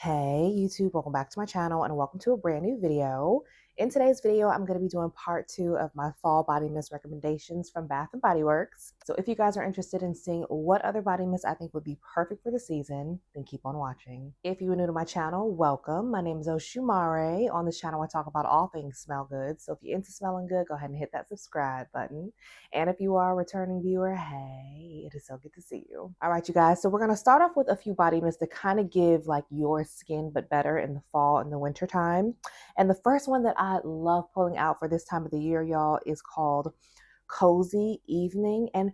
Hey YouTube, welcome back to my channel and welcome to a brand new video. In today's video, I'm going to be doing part 2 of my fall body mist recommendations from Bath & Body Works. So if you guys are interested in seeing what other body mists I think would be perfect for the season, then keep on watching. If you are new to my channel, welcome. My name is OshuSeasonalScents. On this channel, I talk about all things smell good. So if you're into smelling good, go ahead and hit that subscribe button. And if you are a returning viewer, hey, it is so good to see you. All right, you guys. So we're going to start off with a few body mists to kind of give like your skin but better in the fall and the winter time. And the first one that I love pulling out for this time of the year, y'all, is called Cozy Evening. And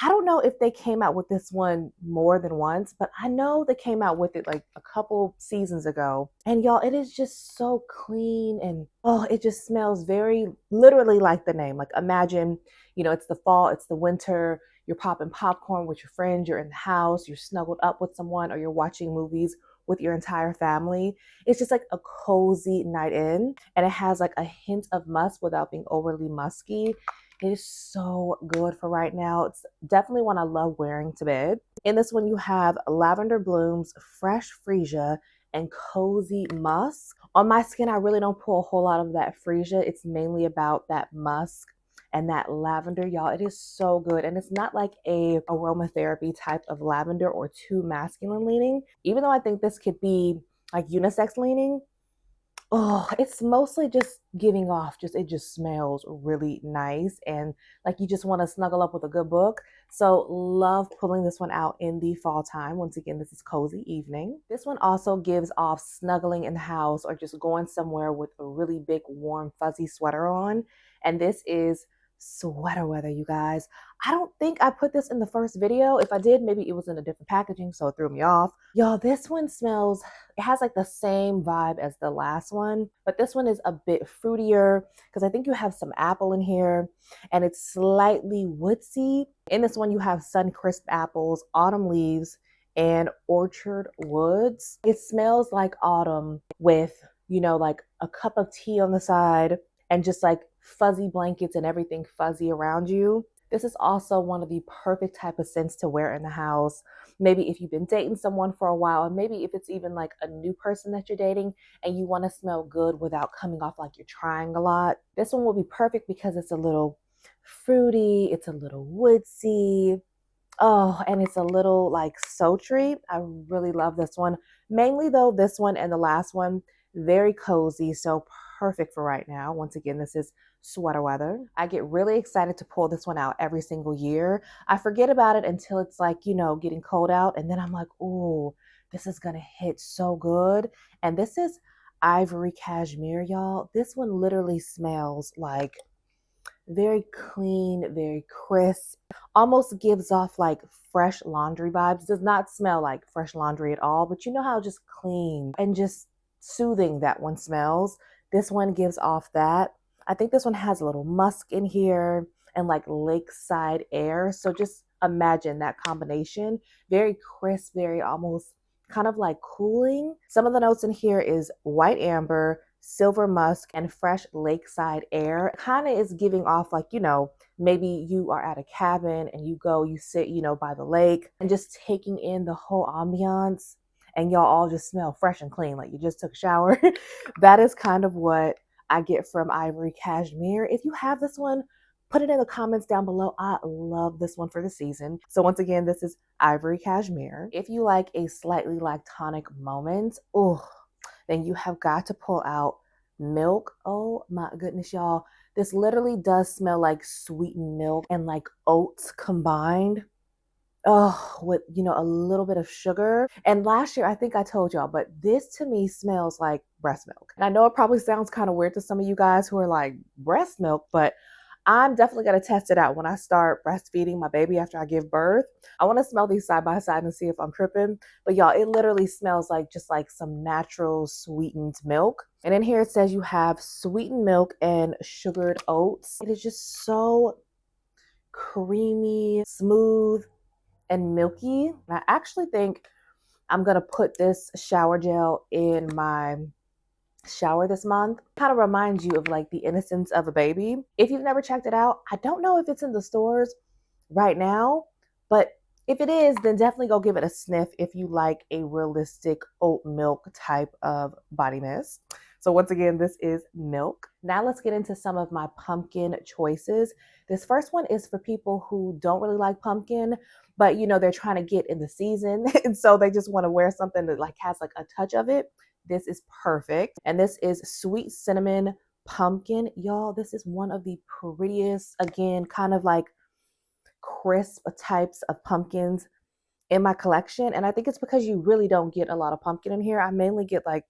I don't know if they came out with this one more than once, but I know they came out with it like a couple seasons ago. And y'all, it is just so clean and it just smells very literally like the name. Like imagine, it's the fall, it's the winter, you're popping popcorn with your friends, you're in the house, you're snuggled up with someone, or you're watching movies with your entire family. It's just like a cozy night in, and it has like a hint of musk without being overly musky. It is so good for right now. It's definitely one I love wearing to bed. In this one, you have lavender blooms, fresh freesia, and cozy musk. On my skin, I really don't pull a whole lot of that freesia. It's mainly about that musk and that lavender, y'all. It is so good. And it's not like a aromatherapy type of lavender or too masculine leaning. Even though I think this could be like unisex leaning, it's mostly just giving off, it just smells really nice. And like you just want to snuggle up with a good book. So love pulling this one out in the fall time. Once again, this is Cozy Evening. This one also gives off snuggling in the house or just going somewhere with a really big, warm, fuzzy sweater on. And this is sweater weather, you guys. I don't think I put this in the first video. If I did, maybe it was in a different packaging, so it threw me off. Y'all, this one smells, it has like the same vibe as the last one, but this one is a bit fruitier because I think you have some apple in here and it's slightly woodsy. In this one, you have sun-crisp apples, autumn leaves, and orchard woods. It smells like autumn with, like a cup of tea on the side and just like fuzzy blankets and everything fuzzy around you. This is also one of the perfect type of scents to wear in the house. Maybe if you've been dating someone for a while, and maybe if it's even like a new person that you're dating and you want to smell good without coming off like you're trying a lot. This one will be perfect because it's a little fruity, it's a little woodsy. And it's a little like sultry. I really love this one. Mainly though, this one and the last one, very cozy. So perfect for right now. Once again, this is sweater weather. I get really excited to pull this one out every single year. I forget about it until it's like, getting cold out. And then I'm like, oh, this is going to hit so good. And this is Ivory Cashmere, y'all. This one literally smells like very clean, very crisp, almost gives off like fresh laundry vibes. Does not smell like fresh laundry at all, but you know how just clean and just soothing that one smells. This one gives off that. I think this one has a little musk in here and like lakeside air. So just imagine that combination. Very crisp, very almost kind of like cooling. Some of the notes in here is white amber, silver musk, and fresh lakeside air. Kind of is giving off like, maybe you are at a cabin and you sit, by the lake and just taking in the whole ambiance. And y'all all just smell fresh and clean, like you just took a shower. That is kind of what I get from Ivory Cashmere. If you have this one, put it in the comments down below. I love this one for the season. So once again, this is Ivory Cashmere. If you like a slightly lactonic moment, then you have got to pull out Milk. Oh my goodness, y'all. This literally does smell like sweetened milk and like oats combined. With, a little bit of sugar. And last year, I think I told y'all, but this to me smells like breast milk. And I know it probably sounds kind of weird to some of you guys who are like, breast milk, but I'm definitely going to test it out when I start breastfeeding my baby after I give birth. I want to smell these side by side and see if I'm tripping. But y'all, it literally smells like just like some natural sweetened milk. And in here it says you have sweetened milk and sugared oats. It is just so creamy, smooth, and milky. And I actually think I'm going to put this shower gel in my shower this month. Kind of reminds you of like the innocence of a baby. If you've never checked it out, I don't know if it's in the stores right now, but If it is, then definitely go give it a sniff if you like a realistic oat milk type of body mist. So once again, this is Milk. Now let's get into some of my pumpkin choices. This first one is for people who don't really like pumpkin, but you know, they're trying to get in the season. And so they just want to wear something that like has like a touch of it. This is perfect. And this is Sweet Cinnamon Pumpkin. Y'all, this is one of the prettiest, again, kind of like crisp types of pumpkins in my collection. And I think it's because you really don't get a lot of pumpkin in here. I mainly get like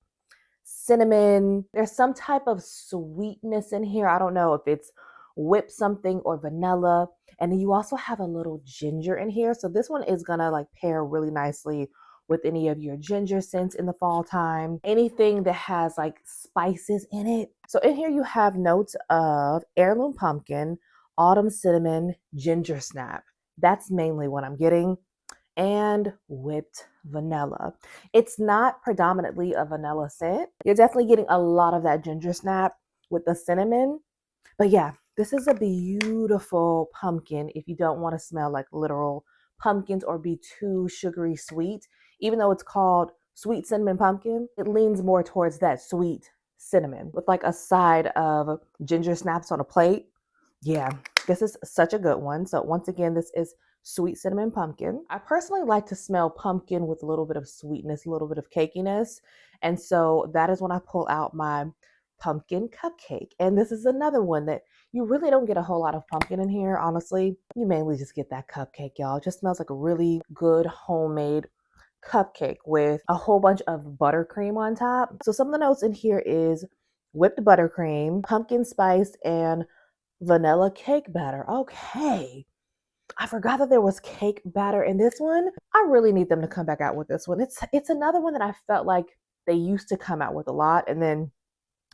cinnamon. There's some type of sweetness in here. I don't know if it's whipped something or vanilla. And then you also have a little ginger in here. So this one is gonna like pair really nicely with any of your ginger scents in the fall time. Anything that has like spices in it. So in here you have notes of heirloom pumpkin, autumn cinnamon, ginger snap. That's mainly what I'm getting, and whipped vanilla. It's not predominantly a vanilla scent. You're definitely getting a lot of that ginger snap with the cinnamon. But yeah, this is a beautiful pumpkin if you don't want to smell like literal pumpkins or be too sugary sweet. Even though it's called Sweet Cinnamon Pumpkin, it leans more towards that sweet cinnamon with like a side of ginger snaps on a plate. Yeah, this is such a good one. So once again, this is Sweet Cinnamon Pumpkin. I personally like to smell pumpkin with a little bit of sweetness, a little bit of cakiness. And so that is when I pull out my pumpkin cupcake. And this is another one that you really don't get a whole lot of pumpkin in here, honestly. You mainly just get that cupcake, y'all. It just smells like a really good homemade cupcake with a whole bunch of buttercream on top. So some of the notes in here is whipped buttercream, pumpkin spice, and vanilla cake batter. Okay. I forgot that there was cake batter in this one. I really need them to come back out with this one. It's another one that I felt like they used to come out with a lot, and then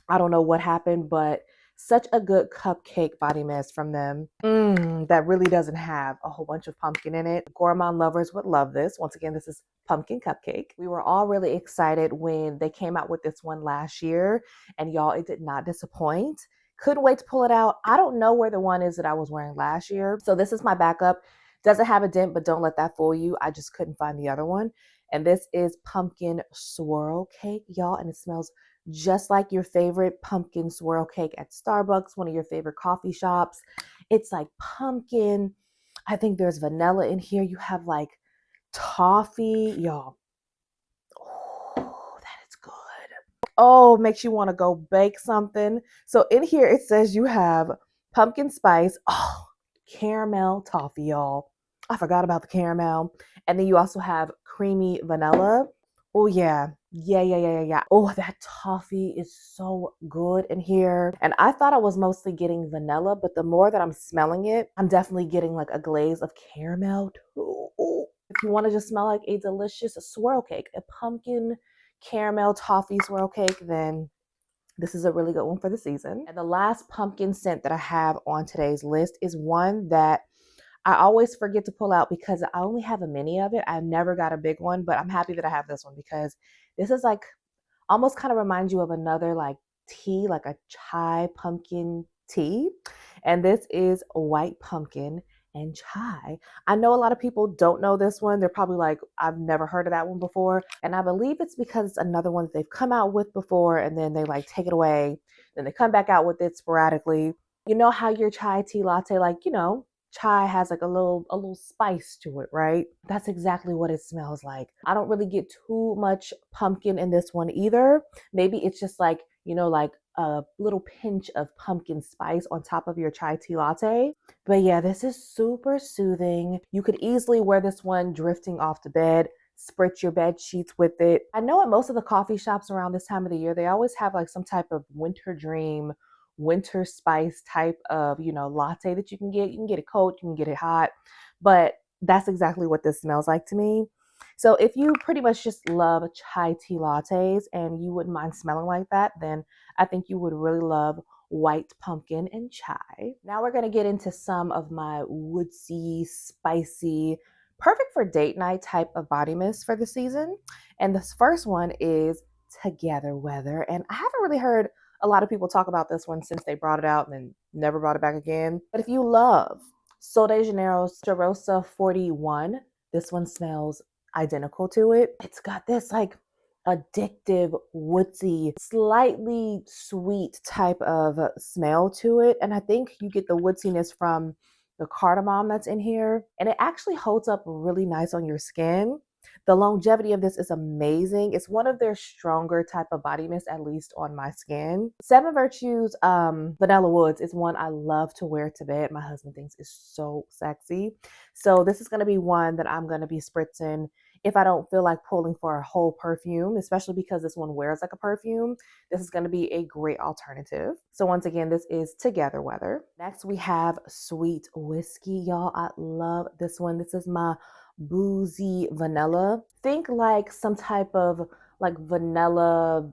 I don't know what happened, but such a good cupcake body mist from them. That really doesn't have a whole bunch of pumpkin in it. Gourmand lovers would love this. Once again, this is pumpkin cupcake. We were all really excited when they came out with this one last year, and y'all, it did not disappoint. Couldn't wait to pull it out. I don't know where the one is that I was wearing last year. So this is my backup. Doesn't have a dent, but don't let that fool you. I just couldn't find the other one. And this is pumpkin swirl cake, y'all, and it smells just like your favorite pumpkin swirl cake at Starbucks, one of your favorite coffee shops. It's like pumpkin. I think there's vanilla in here. You have like toffee, y'all. Oh, that is good. Oh, makes you want to go bake something. So in here it says you have pumpkin spice. Oh, caramel toffee, y'all. I forgot about the caramel. And then you also have creamy vanilla. Oh yeah. Yeah. Oh, that toffee is so good in here. And I thought I was mostly getting vanilla, but the more that I'm smelling it, I'm definitely getting like a glaze of caramel too. Ooh. If you want to just smell like a delicious swirl cake, a pumpkin caramel toffee swirl cake, then this is a really good one for the season. And the last pumpkin scent that I have on today's list is one that I always forget to pull out because I only have a mini of it. I've never got a big one, but I'm happy that I have this one because this is like almost kind of reminds you of another like tea, like a chai pumpkin tea. And this is white pumpkin and chai. I know a lot of people don't know this one. They're probably like, I've never heard of that one before. And I believe it's because it's another one that they've come out with before and then they like take it away. Then they come back out with it sporadically. You know how your chai tea latte, like, you know, chai has like a little spice to it, right? That's exactly what it smells like. I don't really get too much pumpkin in this one either. Maybe it's just like, you know, like a little pinch of pumpkin spice on top of your chai tea latte. But yeah, this is super soothing. You could easily wear this one drifting off to bed, spritz your bed sheets with it. I know at most of the coffee shops around this time of the year, they always have like some type of winter dream, winter spice type of, you know, latte that you can get. You can get it cold, you can get it hot, but that's exactly what this smells like to me. So if you pretty much just love chai tea lattes and you wouldn't mind smelling like that, then I think you would really love white pumpkin and chai. Now we're going to get into some of my woodsy, spicy, perfect for date night type of body mist for the season. And this first one is Together Weather. And I haven't really heard a lot of people talk about this one since they brought it out and then never brought it back again. But if you love Sol de Janeiro's Charosa 41, This one smells identical to it. It's got this like addictive, woodsy, slightly sweet type of smell to it. And I think you get the woodsiness from the cardamom that's in here. And it actually holds up really nice on your skin. The longevity of this is amazing. It's one of their stronger type of body mist, at least on my skin. Seven Virtues Vanilla Woods is one I love to wear to bed. My husband thinks it's so sexy. So this is going to be one that I'm going to be spritzing if I don't feel like pulling for a whole perfume, especially because this one wears like a perfume. This is going to be a great alternative. So once again, this is Together Weather. Next, we have Sweet Whiskey. Y'all, I love this one. This is my boozy vanilla. Think like some type of like vanilla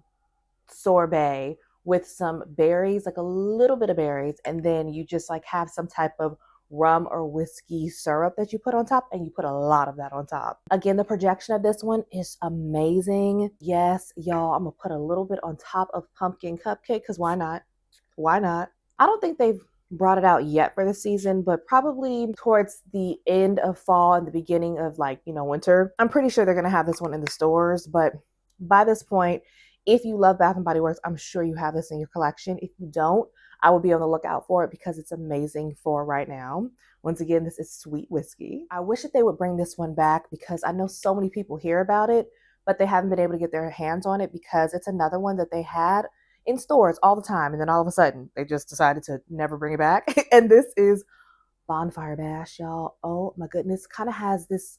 sorbet with some berries, like a little bit of berries, and then you just like have some type of rum or whiskey syrup that you put on top, and you put a lot of that on top. Again, the projection of this one is amazing. Yes, y'all, I'm gonna put a little bit on top of pumpkin cupcake because why not? Why not? I don't think they've brought it out yet for the season, but probably towards the end of fall and the beginning of like, winter. I'm pretty sure they're gonna have this one in the stores, but by this point, if you love Bath and Body Works, I'm sure you have this in your collection. If you don't, I will be on the lookout for it because it's amazing for right now. Once again, this is Sweet Whiskey. I wish that they would bring this one back because I know so many people hear about it, but they haven't been able to get their hands on it because it's another one that they had in stores all the time. And then all of a sudden, they just decided to never bring it back. And this is Bonfire Bash, y'all. Oh my goodness. Kind of has this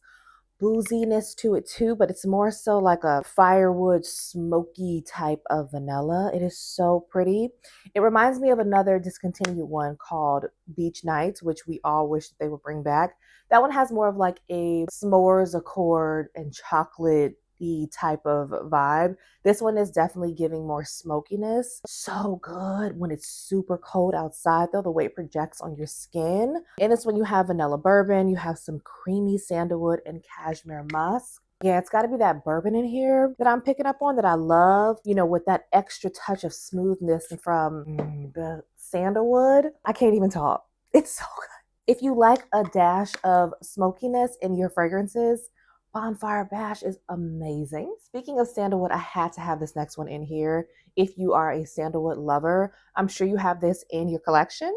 booziness to it too, but it's more so like a firewood smoky type of vanilla. It is so pretty. It reminds me of another discontinued one called Beach Nights, which we all wish that they would bring back. That one has more of like a s'mores accord and chocolate type of vibe. This one is definitely giving more smokiness. So good when it's super cold outside though, the way it projects on your skin. And it's when you have vanilla bourbon, you have some creamy sandalwood and cashmere musk. Yeah, it's got to be that bourbon in here that I'm picking up on that I love, with that extra touch of smoothness from the sandalwood. I can't even talk. It's so good. If you like a dash of smokiness in your fragrances, Bonfire Bash is amazing. Speaking of sandalwood, I had to have this next one in here. If you are a sandalwood lover, I'm sure you have this in your collection.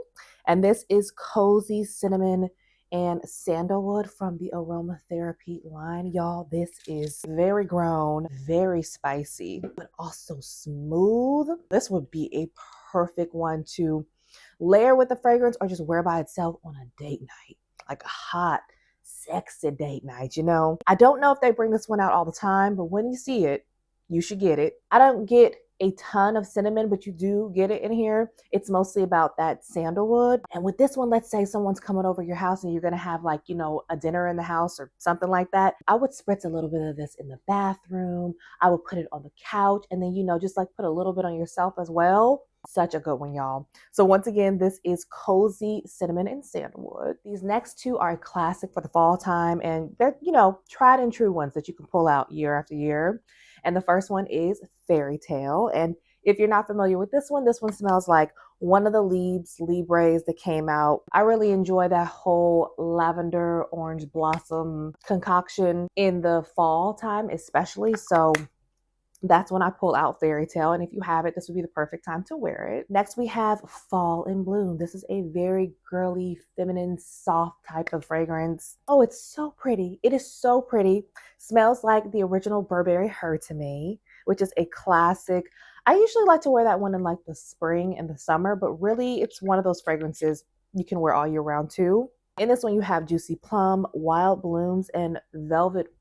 And this is Cozy Cinnamon and Sandalwood from the Aromatherapy line. Y'all, this is very grown, very spicy, but also smooth. This would be a perfect one to layer with the fragrance or just wear by itself on a date night, like a hot, sexy date night, I don't know if they bring this one out all the time, but when you see it, you should get it. I don't get a ton of cinnamon, but you do get it in here. It's mostly about that sandalwood. And with this one, let's say someone's coming over your house and you're going to have like, a dinner in the house or something like that. I would spritz a little bit of this in the bathroom. I would put it on the couch and then, just like put a little bit on yourself as well. Such a good one, y'all. So once again, this is Cozy Cinnamon and Sandalwood. These next two are a classic for the fall time, and they're, tried and true ones that you can pull out year after year. And the first one is Fairy Tale. And if you're not familiar with this one smells like one of the leaves, Libres that came out. I really enjoy that whole lavender orange blossom concoction in the fall time, especially. So that's when I pull out Fairy Tale. And if you have it, this would be the perfect time to wear it. Next, we have Fall in Bloom. This is a very girly, feminine, soft type of fragrance. Oh, it's so pretty. It is so pretty. Smells like the original Burberry Her to me, which is a classic. I usually like to wear that one in like the spring and the summer, but really it's one of those fragrances you can wear all year round too. In this one, you have Juicy Plum, Wild Blooms, and Velvet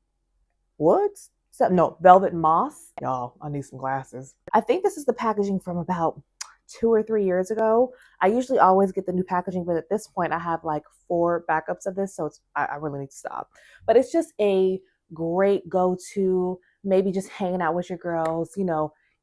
Woods. No, Velvet Moss. Y'all, I need some glasses. I think this is the packaging from about 2 or 3 years ago. I usually always get the new packaging, but at this point I have like 4 backups of this, so I really need to stop. But it's just a great go-to, maybe just hanging out with your girls,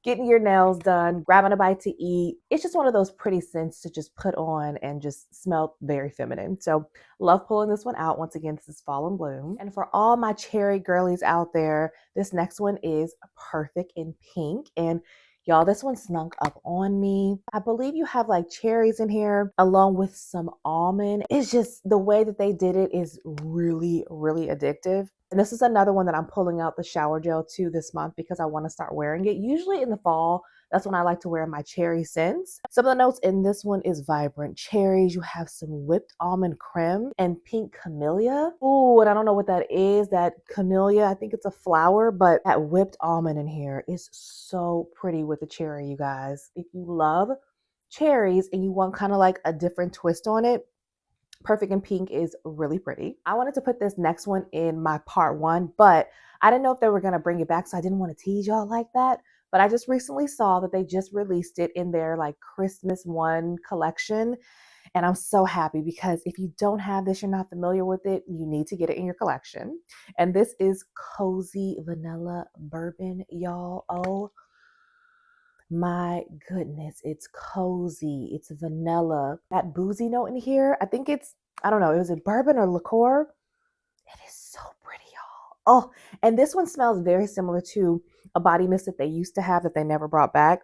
getting your nails done, grabbing a bite to eat. It's just one of those pretty scents to just put on and just smell very feminine. So love pulling this one out. Once again, this is Fall in Bloom. And for all my cherry girlies out there, this next one is Perfect in Pink. And Y'all, this one snuck up on me. I believe you have like cherries in here along with some almond. It's just the way that they did it is really, really addictive. And this is another one that I'm pulling out the shower gel to this month because I want to start wearing it. Usually in the fall, that's when I like to wear my cherry scents. Some of the notes in this one is vibrant cherries. You have some whipped almond creme and pink camellia. Ooh, and I don't know what that is. That camellia, I think it's a flower, but that whipped almond in here is so pretty with the cherry, you guys. If you love cherries and you want kind of like a different twist on it, Perfect in Pink is really pretty. I wanted to put this next one in my part 1, but I didn't know if they were going to bring it back, so I didn't want to tease y'all like that. But I just recently saw that they just released it in their like Christmas 1 collection. And I'm so happy because if you don't have this, you're not familiar with it, you need to get it in your collection. And this is Cozy Vanilla Bourbon, y'all. Oh my goodness, it's cozy, it's vanilla. That boozy note in here, I think it's, I don't know, is it bourbon or liqueur? It is so pretty, y'all. Oh, and this one smells very similar to a body mist that they used to have that they never brought back,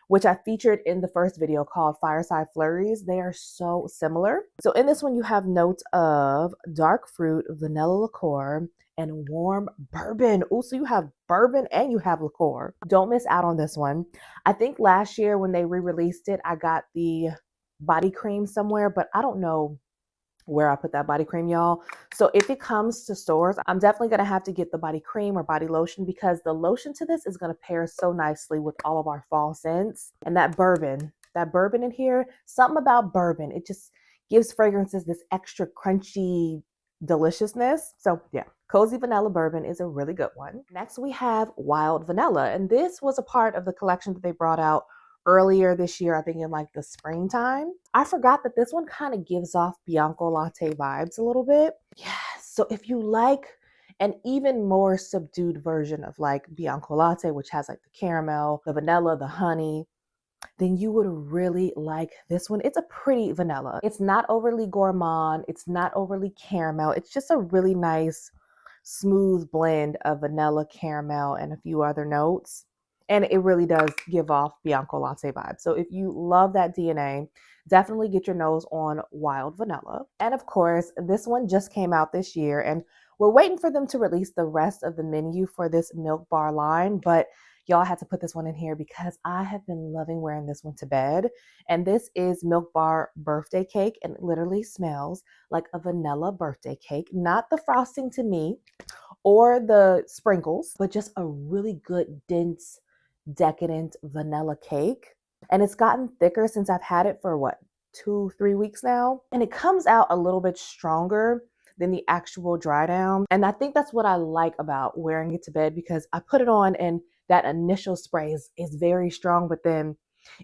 which I featured in the first video called Fireside Flurries. They are so similar. So in this one, you have notes of dark fruit, vanilla liqueur, and warm bourbon. Oh, so you have bourbon and you have liqueur. Don't miss out on this one. I think last year when they re-released it, I got the body cream somewhere, but I don't know where I put that body cream, y'all. So if it comes to stores, I'm definitely going to have to get the body cream or body lotion because the lotion to this is going to pair so nicely with all of our fall scents. And that bourbon in here, something about bourbon, it just gives fragrances this extra crunchy deliciousness. So yeah, Cozy Vanilla Bourbon is a really good one. Next we have Wild Vanilla, and this was a part of the collection that they brought out earlier this year, I think in like the springtime. I forgot that this one kind of gives off Bianco latte vibes a little bit. Yeah, so if you like an even more subdued version of like Bianco latte, which has like the caramel, the vanilla, the honey, then you would really like this one. It's a pretty vanilla. It's not overly gourmand. It's not overly caramel. It's just a really nice, smooth blend of vanilla, caramel, and a few other notes. And it really does give off Bianco latte vibes. So if you love that DNA, definitely get your nose on Wild Vanilla. And of course, this one just came out this year, and we're waiting for them to release the rest of the menu for this Milk Bar line, but y'all had to put this one in here because I have been loving wearing this one to bed. And this is Milk Bar Birthday Cake, and it literally smells like a vanilla birthday cake. Not the frosting to me or the sprinkles, but just a really good, dense, decadent vanilla cake. And it's gotten thicker since I've had it for what, 2-3 weeks now. And it comes out a little bit stronger than the actual dry down. And I think that's what I like about wearing it to bed because I put it on and that initial spray is very strong, but then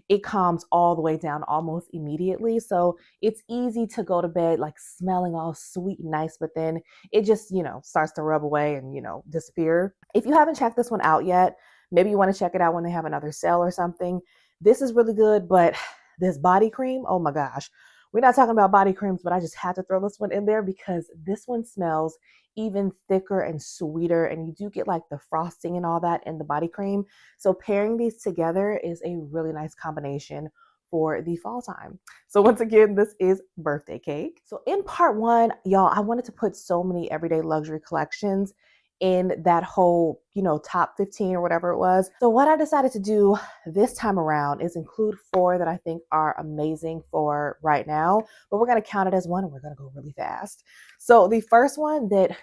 it calms all the way down almost immediately. So it's easy to go to bed like smelling all sweet and nice, but then it just, starts to rub away and, disappear. If you haven't checked this one out yet, maybe you want to check it out when they have another sale or something. This is really good, but this body cream, oh my gosh. We're not talking about body creams, but I just had to throw this one in there because this one smells even thicker and sweeter, and you do get like the frosting and all that in the body cream. So pairing these together is a really nice combination for the fall time. So once again, this is Birthday Cake. So in part 1, y'all, I wanted to put so many everyday luxury collections in that whole, top 15 or whatever it was. So what I decided to do this time around is include 4 that I think are amazing for right now, but we're going to count it as one and we're going to go really fast. So the first one that,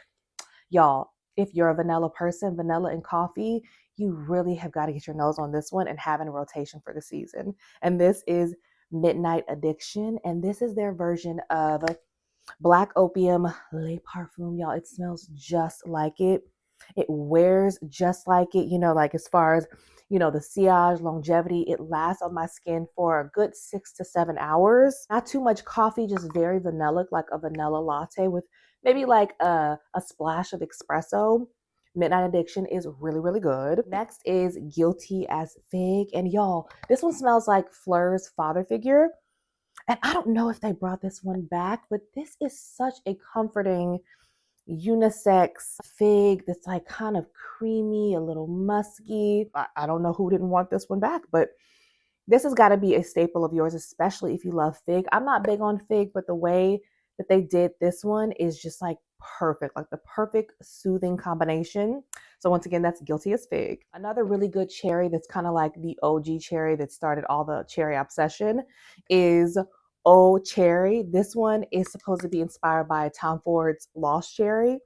y'all, if you're a vanilla person, vanilla and coffee, you really have got to get your nose on this one and have in rotation for the season. And this is Midnight Addiction. And this is their version of Black Opium Le Parfum, y'all. It smells just like it. It wears just like it, like as far as, the sillage, longevity, it lasts on my skin for a good 6 to 7 hours. Not too much coffee, just very vanilla, like a vanilla latte with maybe like a splash of espresso. Midnight Addiction is really, really good. Next is Guilty as Fig. And y'all, this one smells like Fleur's father figure. And I don't know if they brought this one back, but this is such a comforting unisex fig that's like kind of creamy, a little musky. I don't know who didn't want this one back, but this has got to be a staple of yours, especially if you love fig. I'm not big on fig, but the way that they did this one is just like perfect, like the perfect soothing combination. So once again, that's Guilty as Fig. Another really good cherry that's kind of like the OG cherry that started all the cherry obsession is Oh Cherry. This one is supposed to be inspired by Tom Ford's Lost Cherry.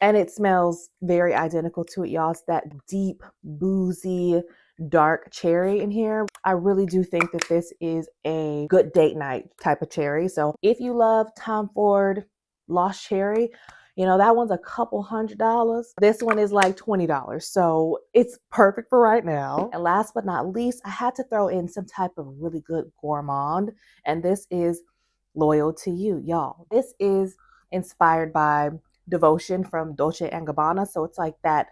And it smells very identical to it, y'all. It's that deep, boozy, dark cherry in here. I really do think that this is a good date night type of cherry. So if you love Tom Ford Lost Cherry, you know, that one's a couple $100. This one is like $20. So it's perfect for right now. And last but not least, I had to throw in some type of really good gourmand. And this is Loyal to You, y'all. This is inspired by Devotion from Dolce & Gabbana. So it's like that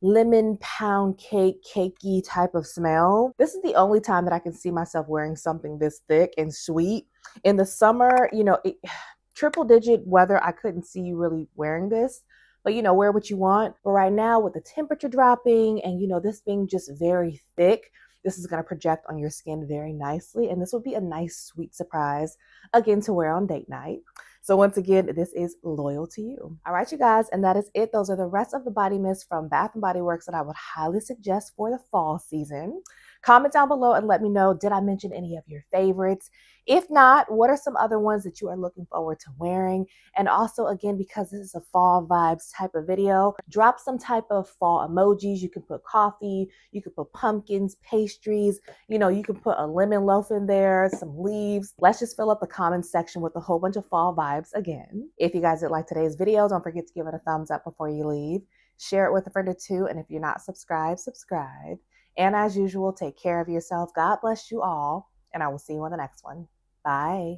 lemon pound cake, cakey type of smell. This is the only time that I can see myself wearing something this thick and sweet. In the summer, you know, triple digit weather, I couldn't see you really wearing this. But, you know, wear what you want. But right now with the temperature dropping and, you know, this being just very thick, this is going to project on your skin very nicely. And this would be a nice, sweet surprise, again, to wear on date night. So once again, this is Loyal to You. All right, you guys, and that is it. Those are the rest of the body mists from Bath & Body Works that I would highly suggest for the fall season. Comment down below and let me know, did I mention any of your favorites? If not, what are some other ones that you are looking forward to wearing? And also, again, because this is a fall vibes type of video, drop some type of fall emojis. You can put coffee, you can put pumpkins, pastries, you know, you can put a lemon loaf in there, some leaves. Let's just fill up the comments section with a whole bunch of fall vibes again. If you guys did like today's video, don't forget to give it a thumbs up before you leave. Share it with a friend or two. And if you're not subscribed, subscribe. And as usual, take care of yourself. God bless you all. And I will see you on the next one. Bye.